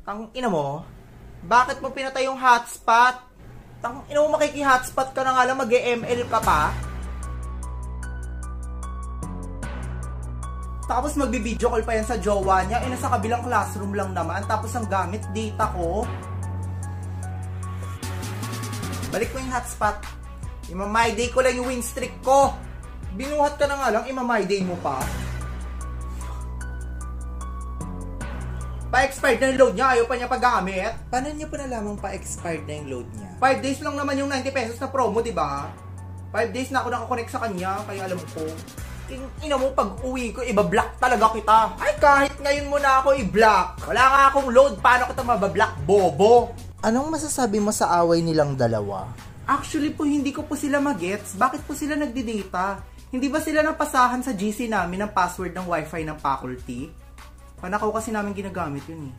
Tang ina mo? Bakit mo pinatay yung hotspot? Tang ina mo, makiki-hotspot ka na nga lang, mag-ML ka pa? Tapos magbi-video call pa yan sa jowa niya, nasa kabilang classroom lang naman, tapos ang gamit data ko. Balik mo yung hotspot. Ima-my-day ko lang yung win streak ko. Binuhat ka na nga lang, ima-my-day mo pa. Pa-expired na yung load niya, ayaw pa niya pag-gamit. Paano niya pa nalamang pa-expired na yung load niya? 5 days lang naman yung 90 pesos na promo, diba? 5 days na ako nakakonect sa kanya, kaya alam ko. Ina mo, pag uwi ko, iba-block talaga kita. Ay, kahit ngayon mo na ako i-block. Wala nga akong load, paano kita mabablock, bobo? Anong masasabi mo sa away nilang dalawa? Actually po, hindi ko po sila magets. Bakit po sila nagdi-data? Hindi ba sila napasahan sa GC namin ng password ng wifi ng faculty? Panakaw kasi namin ginagamit yun eh.